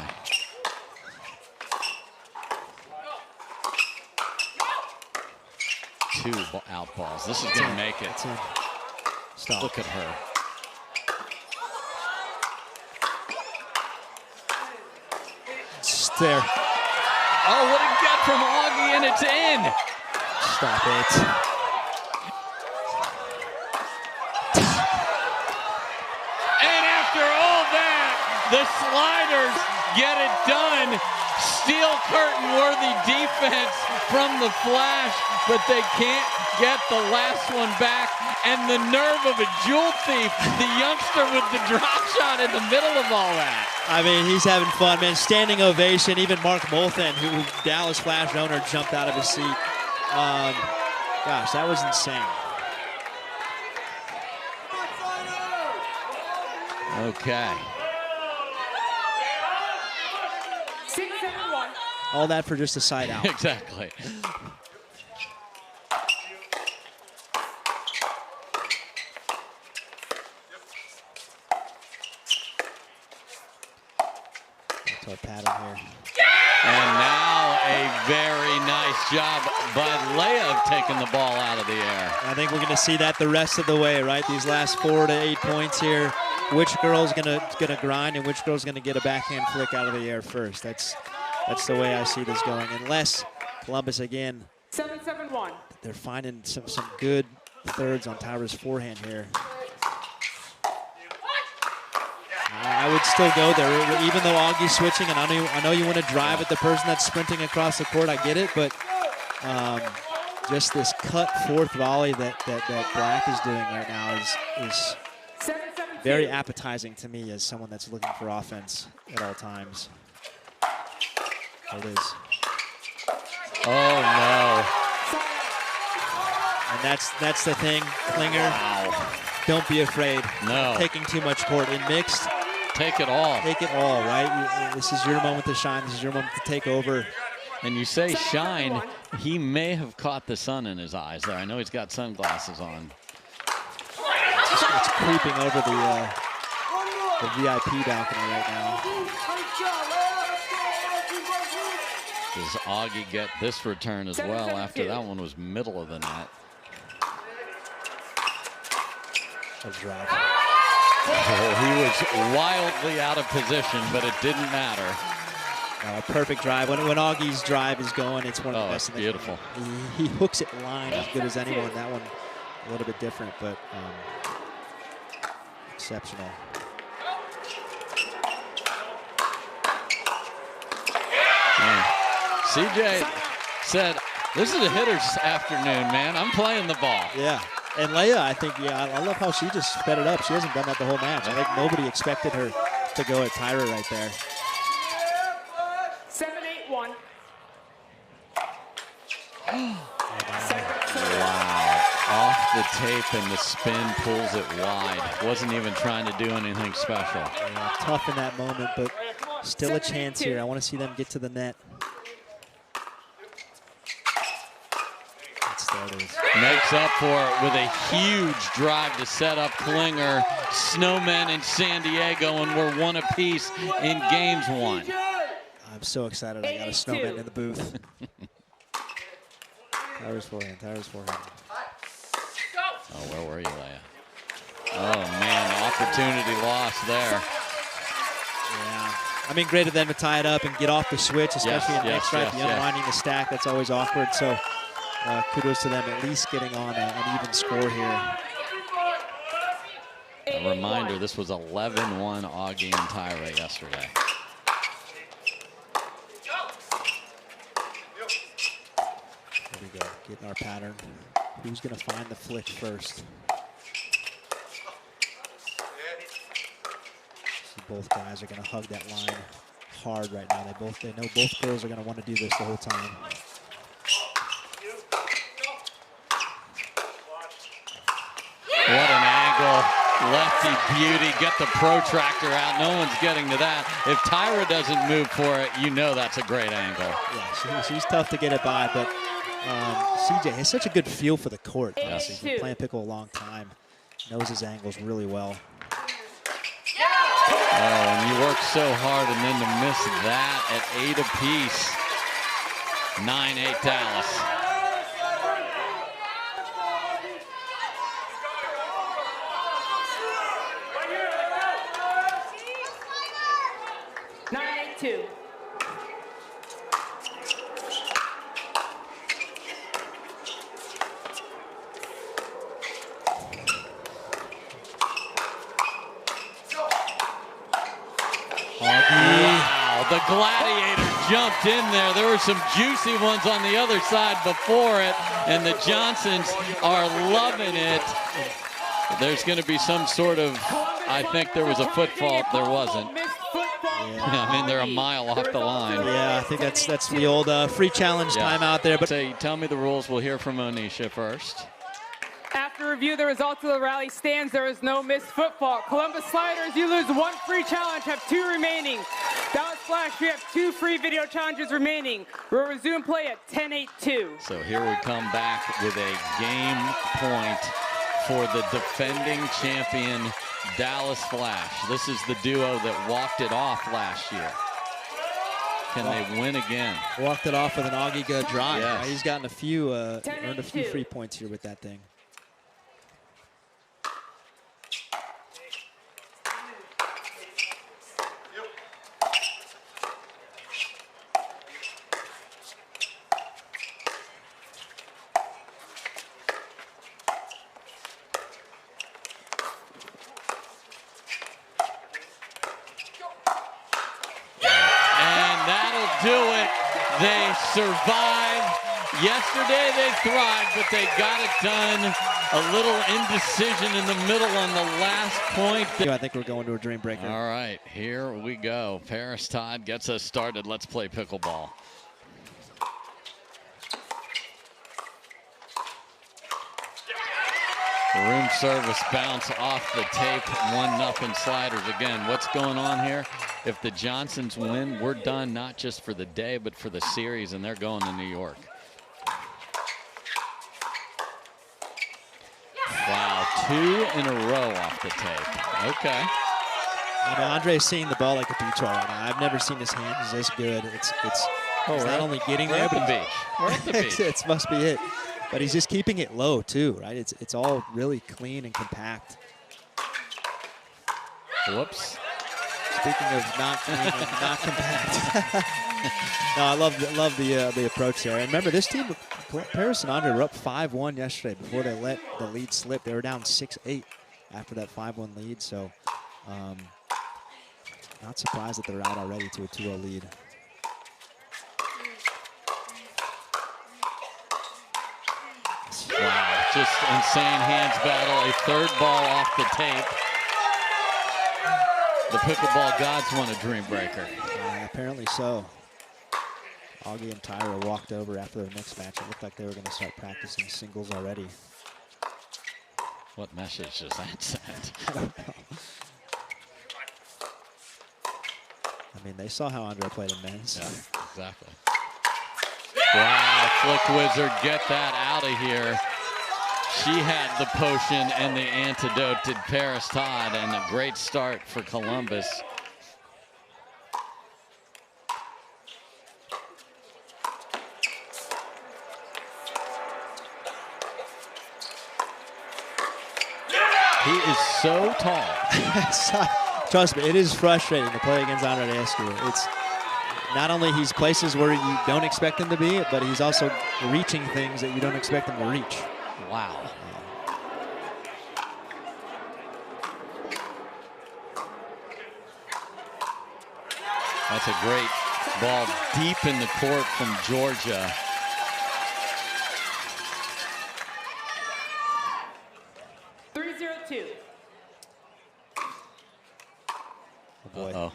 [SPEAKER 1] Two out balls. This is going to make it.
[SPEAKER 2] Stop.
[SPEAKER 1] Look at her.
[SPEAKER 2] It's there.
[SPEAKER 1] Oh, what a get from Augie, and it's in.
[SPEAKER 2] Stop it.
[SPEAKER 1] And after all that, the sliders get it done. Steel curtain-worthy defense from the Flash, but they can't get the last one back. And the nerve of a jewel thief, the youngster with the drop shot in the middle of all that.
[SPEAKER 2] I mean, he's having fun, man. Standing ovation. Even Mark Molthen, who Dallas Flash owner, jumped out of his seat. Gosh, that was insane.
[SPEAKER 1] Okay.
[SPEAKER 3] 6-7.
[SPEAKER 2] All that for just a side out.
[SPEAKER 1] Exactly.
[SPEAKER 2] That's our pattern here.
[SPEAKER 1] And now a very nice job by Leia of taking the ball out of the air.
[SPEAKER 2] I think we're going to see that the rest of the way, right? These last 4 to 8 points here. Which girl's gonna grind and which girl's gonna get a backhand flick out of the air first? That's the way I see this going. Unless Columbus again,
[SPEAKER 3] 7-7-1.
[SPEAKER 2] they're finding some good thirds on Tyra's forehand here. I would still go there, even though Augie's switching, and I know you want to drive at the person that's sprinting across the court. I get it, but just this cut fourth volley that Black is doing right now is very appetizing to me as someone that's looking for offense at all times. There it is.
[SPEAKER 1] Oh no!
[SPEAKER 2] And that's the thing, Klinger.
[SPEAKER 1] Wow.
[SPEAKER 2] Don't be afraid.
[SPEAKER 1] No.
[SPEAKER 2] Taking too much court in mixed.
[SPEAKER 1] Take it all.
[SPEAKER 2] Take it all, right? This is your moment to shine. This is your moment to take over.
[SPEAKER 1] And you say shine, he may have caught the sun in his eyes there. I know he's got sunglasses on.
[SPEAKER 2] It's creeping over the VIP balcony right now.
[SPEAKER 1] Does Augie get this return as well after that one was middle of the net? Oh, he was wildly out of position, but it didn't matter.
[SPEAKER 2] Perfect drive. When Augie's drive is going, it's one of the best.
[SPEAKER 1] It's beautiful.
[SPEAKER 2] He hooks it line as good as anyone. That one a little bit different, but exceptional.
[SPEAKER 1] CJ said, this is a hitter's afternoon, man. I'm playing the ball.
[SPEAKER 2] Yeah. And Leia, I think, I love how she just sped it up. She hasn't done that the whole match. I think nobody expected her to go at Tyra right there.
[SPEAKER 3] 7-8-1.
[SPEAKER 1] Wow. Off the tape and the spin pulls it wide. Wasn't even trying to do anything special.
[SPEAKER 2] Yeah, tough in that moment, but still a chance here. I want to see them get to the net.
[SPEAKER 1] Makes up for it with a huge drive to set up Klinger. Snowmen in San Diego, and we're one apiece in games one.
[SPEAKER 2] I'm so excited I got a snowman in the booth. Tyra's forehand, Tyra's forehand.
[SPEAKER 1] Oh, where were you, Leia? Oh, man, opportunity lost there.
[SPEAKER 2] Yeah. I mean, great of them to tie it up and get off the switch, especially in mixed, right? The unwinding the stack, that's always awkward. So kudos to them at least getting on an even score here.
[SPEAKER 1] A reminder, this was 11-1 Augie and Tyra yesterday.
[SPEAKER 2] There we go, getting our pattern. Who's going to find the flick first? See, both guys are going to hug that line hard right now. They know both girls are going to want to do this the whole time.
[SPEAKER 1] What an angle. Lefty beauty. Get the protractor out. No one's getting to that. If Tyra doesn't move for it, you know that's a great angle.
[SPEAKER 2] Yeah, she's tough to get it by, but CJ has such a good feel for the court.
[SPEAKER 1] Yes.
[SPEAKER 2] He's been playing pickle a long time. Knows his angles really well.
[SPEAKER 1] Oh, and you work so hard, and then to miss that at 8 apiece. 9-8 Dallas.
[SPEAKER 3] Two.
[SPEAKER 1] Wow, the Gladiator jumped in there. There were some juicy ones on the other side before it, and the Jansens are loving it. There's going to be some sort of, I think there was a foot fault. There wasn't. Yeah, I mean, they're a mile off the line.
[SPEAKER 2] Yeah, I think that's the old free challenge time out there. But
[SPEAKER 1] say, tell me the rules. We'll hear from Onisha first.
[SPEAKER 3] After review the results of the rally stands, there is no missed foot fault. Columbus Sliders, you lose 1 free challenge, have 2 remaining. Dallas Flash, we have 2 free video challenges remaining. We'll resume play at 10:08:2.
[SPEAKER 1] So here we come back with a game point for the defending champion Dallas Flash. This is the duo that walked it off last year. Can they win again?
[SPEAKER 2] Walked it off with an Augie good drive.
[SPEAKER 1] Yes.
[SPEAKER 2] Right? He's gotten a few, earned a few free points here with that thing.
[SPEAKER 1] Do it. They survived. Yesterday they thrived, but they got it done. A little indecision in the middle on the last point.
[SPEAKER 2] I think we're going to a dream breaker.
[SPEAKER 1] All right, here we go. Paris Todd gets us started. Let's play pickleball. Room service bounce off the tape. 1-0 sliders. Again, what's going on here? If the Jansens win, we're done not just for the day, but for the series, and they're going to New York. Wow, 2 in a row off the tape. Okay.
[SPEAKER 2] You know, Andre's seeing the ball like a beach ball right now. I've never seen his hands this good. It's not only getting there, but
[SPEAKER 1] we're at the beach.
[SPEAKER 2] It must be it. But he's just keeping it low too, right? It's all really clean and compact.
[SPEAKER 1] Whoops.
[SPEAKER 2] Speaking of not clean and not compact. No, I love the approach there. And remember, this team, Paris and Andre, were up 5-1 yesterday before they let the lead slip. They were down 6-8 after that 5-1 lead. So, not surprised that they're out already to a 2-0 lead.
[SPEAKER 1] Wow, just insane hands battle. A third ball off the tape. The pickleball gods want a dream breaker.
[SPEAKER 2] Apparently so. Augie and Tyra walked over after their next match. It looked like they were going to start practicing singles already.
[SPEAKER 1] What message does that send?
[SPEAKER 2] I don't know. I mean, they saw how Andre played in men's.
[SPEAKER 1] Yeah, exactly. Wow, Flick Wizard, get that out of here. She had the potion and the antidote, did Paris Todd, and a great start for Columbus. He is so tall.
[SPEAKER 2] Trust me, it is frustrating to play against Andre Daescu. It's not only he's places where you don't expect him to be, but he's also reaching things that you don't expect him to reach.
[SPEAKER 1] Wow. That's a great ball deep in the court from Georgia.
[SPEAKER 2] Oh boy.
[SPEAKER 1] Uh-oh.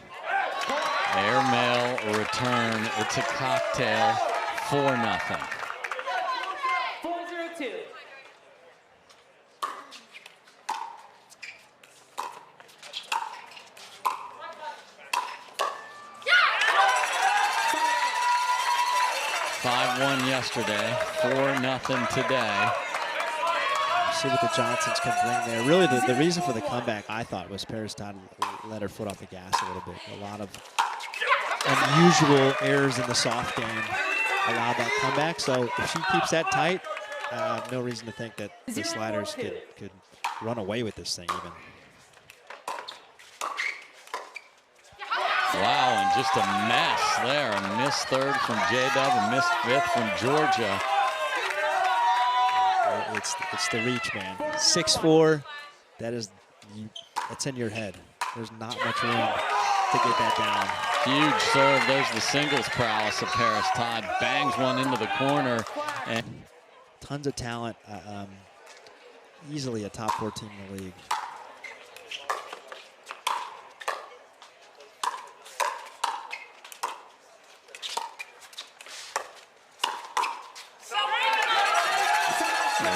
[SPEAKER 1] Airmail return. It's a cocktail. 4-0.
[SPEAKER 3] 4-0-2.
[SPEAKER 1] Yesterday, 4-0 today.
[SPEAKER 2] See what the Jansens can bring there. Really, the reason for the comeback, I thought, was Paris Todd let her foot off the gas a little bit. A lot of unusual errors in the soft game allowed that comeback. So if she keeps that tight, no reason to think that the sliders could run away with this thing even.
[SPEAKER 1] Wow, and just a mess there. A missed third from J-Dub, a missed fifth from Georgia.
[SPEAKER 2] It's the reach, man. 6'4", that's in your head. There's not much room to get that down.
[SPEAKER 1] Huge serve. There's the singles prowess of Paris Todd. Bangs one into the corner. And
[SPEAKER 2] tons of talent. Easily a top 4 team in the league.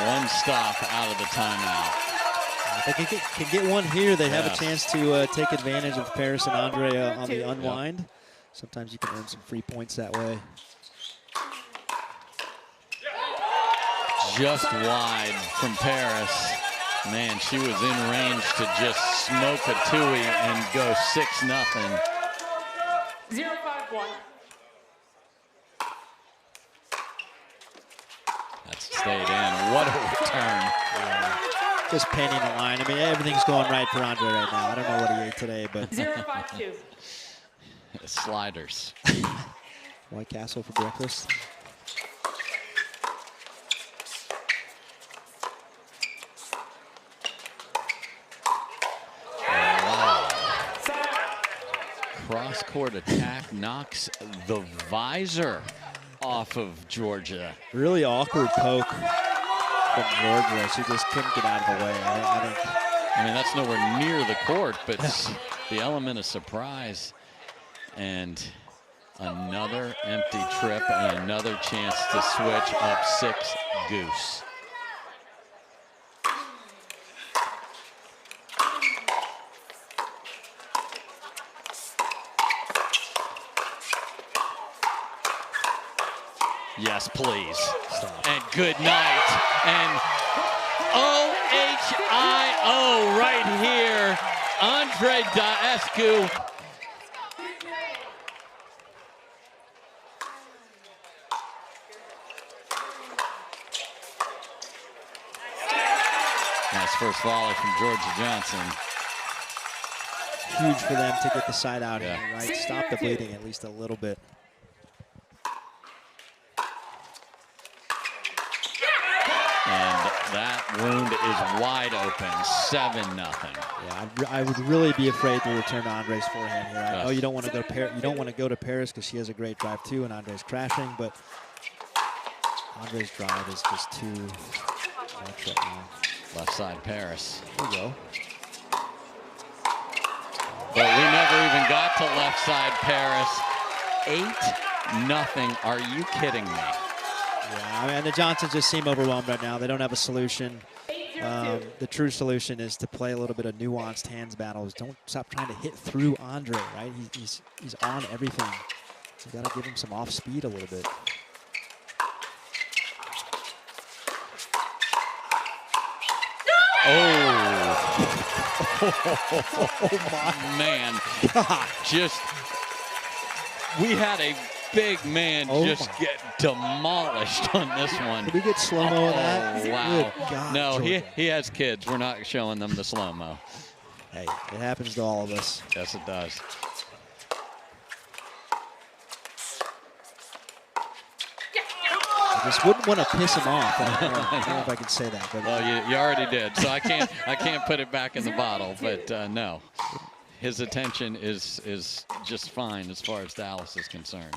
[SPEAKER 1] One stop out of the timeout.
[SPEAKER 2] If they can get one here, they have a chance to take advantage of Paris and Andre on the unwind. Sometimes you can earn some free points that way.
[SPEAKER 1] Just wide from Paris. Man, she was in range to just smoke a Tui and go 6-0.
[SPEAKER 3] 0-5-1.
[SPEAKER 2] That's
[SPEAKER 1] stayed in. What a return.
[SPEAKER 2] Yeah. Just painting the line. I mean, everything's going right for Andre right now. I don't know what he ate today, but
[SPEAKER 3] 0-5-2.
[SPEAKER 1] Sliders.
[SPEAKER 2] White Castle for breakfast.
[SPEAKER 1] Cross-court attack knocks the visor off of Georgia.
[SPEAKER 2] Really awkward poke from Georgia. She just couldn't get out of the way.
[SPEAKER 1] I mean, that's nowhere near the court, but the element of surprise. And another empty trip and another chance to switch up 6 goose. Yes, please.
[SPEAKER 2] Stop.
[SPEAKER 1] And good night. And OHIO right here. Andre Daescu. Nice first volley from Georgia Jansen.
[SPEAKER 2] Huge for them to get the side out
[SPEAKER 1] Yeah.
[SPEAKER 2] here, right? Stop the bleeding at least a little bit.
[SPEAKER 1] And that wound is wide open, 7-0.
[SPEAKER 2] Yeah, I would really be afraid to return to Andre's forehand here. I
[SPEAKER 1] Yes.
[SPEAKER 2] know you don't want to go to you don't want to go to Paris because she has a great drive too, and Andre's crashing, but Andre's drive is just too much right now.
[SPEAKER 1] Left side Paris.
[SPEAKER 2] There we go.
[SPEAKER 1] But we never even got to left side Paris. 8-0. Are you kidding me?
[SPEAKER 2] Yeah, I mean, the Johnsons just seem overwhelmed right now. They don't have a solution. The true solution is to play a little bit of nuanced hands battles. Don't stop trying to hit through Andre, right? He's on everything. You got to give him some off speed a little bit.
[SPEAKER 1] Oh.
[SPEAKER 2] Oh my
[SPEAKER 1] Man.
[SPEAKER 2] God.
[SPEAKER 1] Just, we had a big man just get demolished on this one.
[SPEAKER 2] Did we get slow-mo of that?
[SPEAKER 1] Oh, wow.
[SPEAKER 2] Good God,
[SPEAKER 1] no,
[SPEAKER 2] Georgia.
[SPEAKER 1] he has kids. We're not showing them the slow-mo.
[SPEAKER 2] Hey, it happens to all of us.
[SPEAKER 1] Yes, it does.
[SPEAKER 2] I just wouldn't want to piss him off. I don't know if I can say that. But
[SPEAKER 1] Well, you already did, so I can't put it back in the bottle. But no, his attention is just fine as far as Dallas is concerned.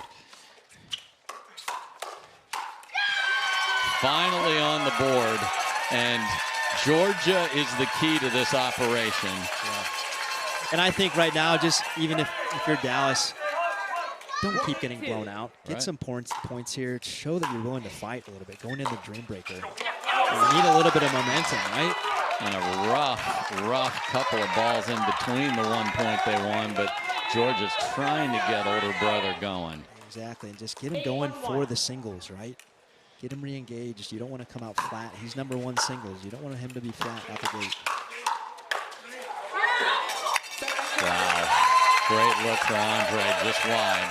[SPEAKER 1] Finally on the board, and Georgia is the key to this operation.
[SPEAKER 2] Yeah. And I think right now, just even if you're Dallas, don't keep getting blown out. Get some points here. Show that you're willing to fight a little bit. Going into Dream Breaker. You need a little bit of momentum, right?
[SPEAKER 1] And a rough couple of balls in between the 1 point they won, but Georgia's trying to get older brother going.
[SPEAKER 2] Exactly, and just get him going for the singles, right? Get him re-engaged. You don't want to come out flat. He's #1 singles. You don't want him to be flat out the gate.
[SPEAKER 1] Wow, great look for Andre, just wide.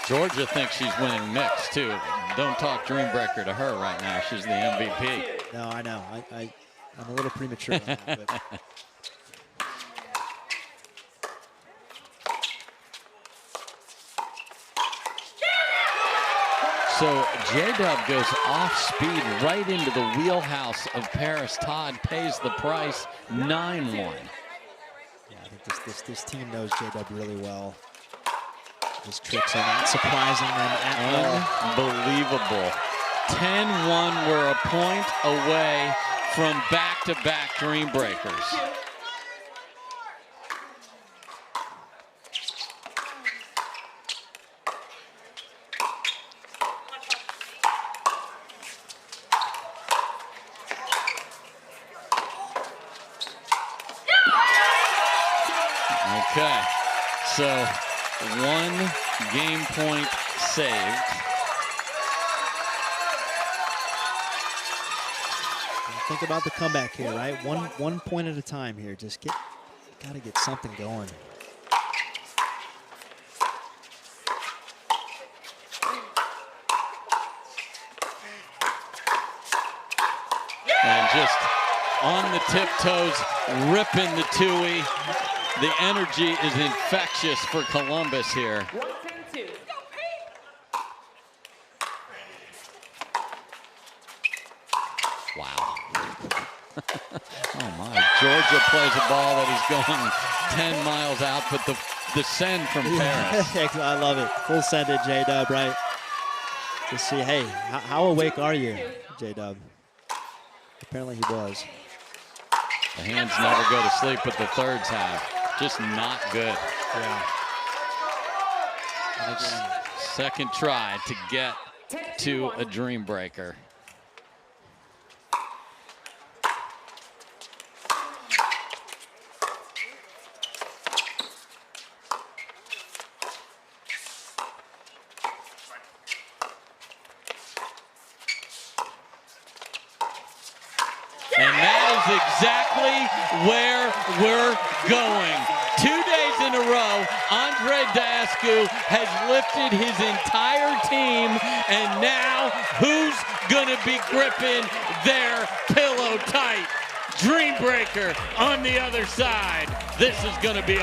[SPEAKER 1] Georgia thinks she's winning mix too. Don't talk Dream Breaker to her right now. She's the MVP.
[SPEAKER 2] No, I know. I'm a little premature on that, but
[SPEAKER 1] So J-Dub goes off speed right into the wheelhouse of Paris. Todd pays the price, 9-1.
[SPEAKER 2] yeah, I think this team knows J-Dub really well. His tricks are not surprising them at all.
[SPEAKER 1] Unbelievable. 10-1, we're a point away from back-to-back Dream Breakers. Okay, so 1 Game point saved.
[SPEAKER 2] Think about the comeback here, right? One point at a time here. Just gotta get something going.
[SPEAKER 1] And just on the tiptoes, ripping the Tui. The energy is infectious for Columbus here.
[SPEAKER 3] 1-10-2.
[SPEAKER 1] Wow. Oh my, Georgia plays a ball that is going 10 miles out, but the send from Paris.
[SPEAKER 2] I love it. Full send it, J-Dub, right? To see, hey, how awake are you, J-Dub? Apparently he was.
[SPEAKER 1] The hands never go to sleep, but the thirds have. Just not good.
[SPEAKER 2] Yeah. And again,
[SPEAKER 1] second try to get to a dream breaker. And that is exactly where we're going. 2 days in a row, Daescu has lifted his entire team, and now who's gonna be gripping their pillow tight? Dream breaker on the other side. This is gonna be